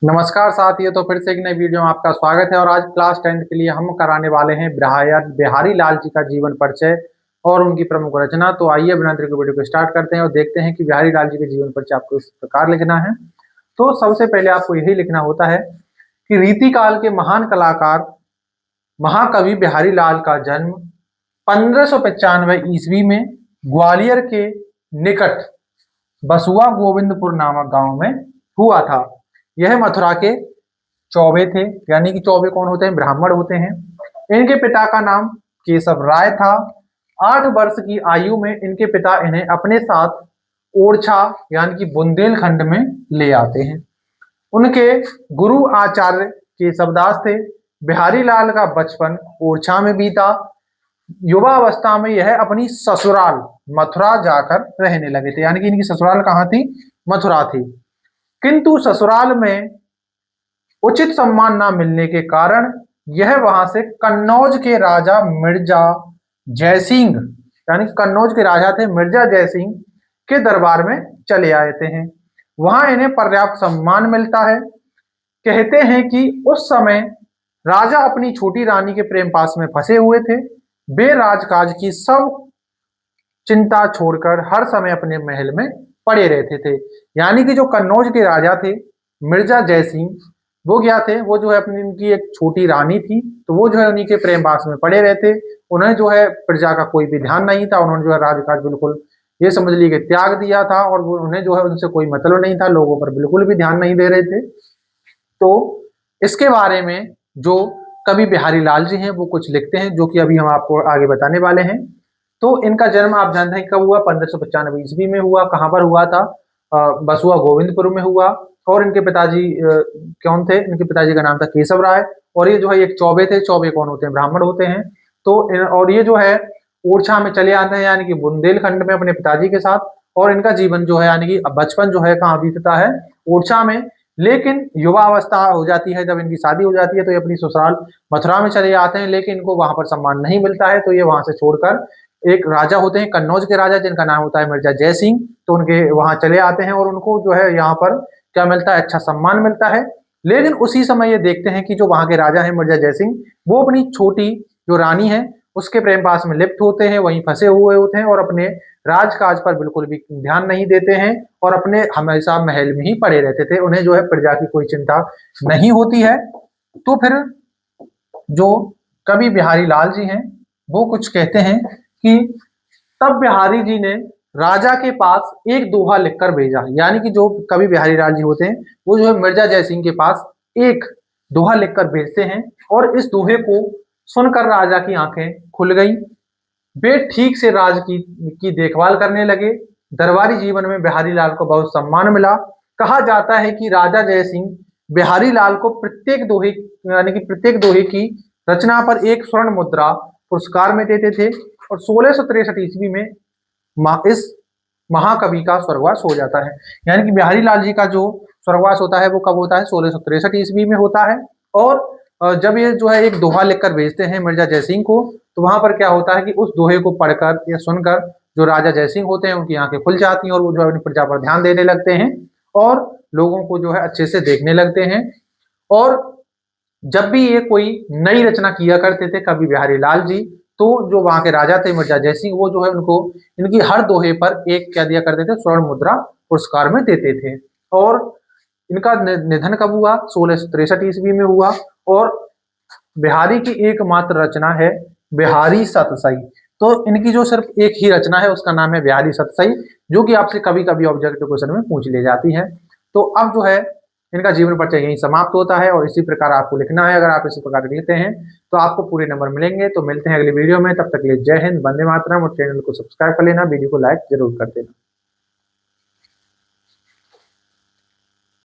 नमस्कार साथियों। तो फिर से एक नई वीडियो में आपका स्वागत है और आज क्लास 10 के लिए हम कराने वाले हैं बिहारी लाल जी का जीवन परिचय और उनकी प्रमुख रचना। तो आइए बिना देर के वीडियो को स्टार्ट करते हैं और देखते हैं कि बिहारी लाल जी के जीवन परिचय आपको इस प्रकार लिखना है। तो सबसे पहले आपको यही लिखना होता है कि रीतिकाल के महान कलाकार महाकवि बिहारी लाल का जन्म 1595 ईस्वी में ग्वालियर के निकट बसुआ गोविंदपुर नामक गांव में हुआ था। यह मथुरा के चौबे थे, यानी कि चौबे कौन होते हैं? ब्राह्मण होते हैं। इनके पिता का नाम केशव राय था। 8 वर्ष की आयु में इनके पिता इन्हें अपने साथ ओरछा यानी कि बुंदेलखंड में ले आते हैं। उनके गुरु आचार्य केशवदास थे। बिहारी लाल का बचपन ओरछा में बीता। युवा अवस्था में यह अपनी ससुराल मथुरा जाकर रहने लगे थे, यानी कि इनकी ससुराल कहाँ थी? मथुरा थी। किंतु ससुराल में उचित सम्मान न मिलने के कारण यह वहां से कन्नौज के राजा मिर्जा जयसिंह, यानी कन्नौज के राजा थे मिर्जा जयसिंह के दरबार में चले आए थे। वहां इन्हें पर्याप्त सम्मान मिलता है। कहते हैं कि उस समय राजा अपनी छोटी रानी के प्रेम पास में फंसे हुए थे। वे राजकाज की सब चिंता छोड़कर हर समय अपने महल में पड़े रहते थे। यानी कि जो कन्नौज के राजा थे मिर्जा जयसिंह, वो क्या थे? वो जो है अपनी इनकी एक छोटी रानी थी, तो वो जो है उन्हीं के प्रेम पास में पड़े रहते। उन्हें जो है प्रजा का कोई भी ध्यान नहीं था। उन्होंने जो है राजकाज बिल्कुल ये समझ लीजिए त्याग दिया था और वो उन्हें जो है उनसे कोई मतलब नहीं था, लोगों पर बिल्कुल भी ध्यान नहीं दे रहे थे। तो इसके बारे में जो कवि बिहारी लाल जी हैं वो कुछ लिखते हैं, जो कि अभी हम आपको आगे बताने वाले हैं। तो इनका जन्म आप जानते हैं कब हुआ? 1595 ईस्वी में हुआ। कहाँ पर हुआ था? बसुआ गोविंदपुर में हुआ। और इनके पिताजी कौन थे? इनके पिताजी का नाम था केशव राय। और ये जो है एक चौबे थे। चौबे कौन होते हैं? ब्राह्मण होते हैं। तो और ये जो है ओरछा में चले आते हैं, यानी कि बुंदेलखंड में अपने पिताजी के साथ। और इनका जीवन जो है यानी कि बचपन जो है कहाँ बीतता है? ओरछा में। लेकिन युवा अवस्था हो जाती है, जब इनकी शादी हो जाती है तो ये अपनी ससुराल मथुरा में चले जाते हैं। लेकिन इनको वहां पर सम्मान नहीं मिलता है, तो ये वहां से छोड़कर एक राजा होते हैं कन्नौज के राजा, जिनका नाम होता है मिर्जा जयसिंह। तो उनके वहां चले आते हैं और उनको जो है यहाँ पर क्या मिलता है? अच्छा सम्मान मिलता है। लेकिन उसी समय ये देखते हैं कि जो वहां के राजा है मिर्जा जयसिंह, वो अपनी छोटी जो रानी है उसके प्रेम पास में लिप्त होते हैं, वहीं फंसे हुए होते हैं और अपने राजकाज पर बिल्कुल भी ध्यान नहीं देते हैं और अपने हमेशा महल में ही पड़े रहते थे। उन्हें जो है प्रजा की कोई चिंता नहीं होती है। तो फिर जो कवि बिहारी लाल जी हैं वो कुछ कहते हैं कि तब बिहारी जी ने राजा के पास एक दोहा लिखकर भेजा। यानी कि जो कवि बिहारी लाल जी होते हैं वो जो है मिर्जा जयसिंह के पास एक दोहा लिखकर भेजते हैं और इस दोहे को सुनकर राजा की आंखें खुल गई। वे ठीक से राज की देखभाल करने लगे। दरबारी जीवन में बिहारी लाल को बहुत सम्मान मिला। कहा जाता है कि राजा जयसिंह बिहारी लाल को प्रत्येक दोहे यानी कि प्रत्येक दोहे की रचना पर एक स्वर्ण मुद्रा पुरस्कार में देते थे। और 1663 ईस्वी में इस महाकवि का स्वर्गवास हो जाता है। यानी कि बिहारी लाल जी का जो स्वर्गवास होता है वो कब होता है? 1663 ईस्वी में होता है। और जब ये जो है एक दोहा लिखकर भेजते हैं मिर्जा जयसिंह को, तो वहां पर क्या होता है कि उस दोहे को पढ़कर या सुनकर जो राजा जयसिंह होते हैं उनकी आंखें खुल जाती हैं और वो जो है अपनी प्रजा पर ध्यान देने लगते हैं और लोगों को जो है अच्छे से देखने लगते हैं। और जब भी ये कोई नई रचना किया करते थे कवि बिहारी लाल जी, तो जो वहां के राजा थे मिर्जा जयसिंह, वो जो है उनको इनकी हर दोहे पर एक क्या दिया करते थे? स्वर्ण मुद्रा पुरस्कार में देते थे। और इनका निधन कब हुआ? 1663 ईस्वी में हुआ। और बिहारी की एकमात्र रचना है बिहारी सतसई। तो इनकी जो सिर्फ एक ही रचना है उसका नाम है बिहारी सतसई, जो कि आपसे कभी कभी ऑब्जेक्टिव क्वेश्चन में पूछ ले जाती है। तो अब जो है इनका जीवन परिचय यही समाप्त होता है और इसी प्रकार आपको लिखना है। अगर आप इसी प्रकार लिखते हैं तो आपको पूरे नंबर मिलेंगे। तो मिलते हैं अगली वीडियो में, तब तक के लिए जय हिंद, वंदे मातरम। और चैनल को सब्सक्राइब कर लेना, वीडियो को लाइक जरूर कर देना।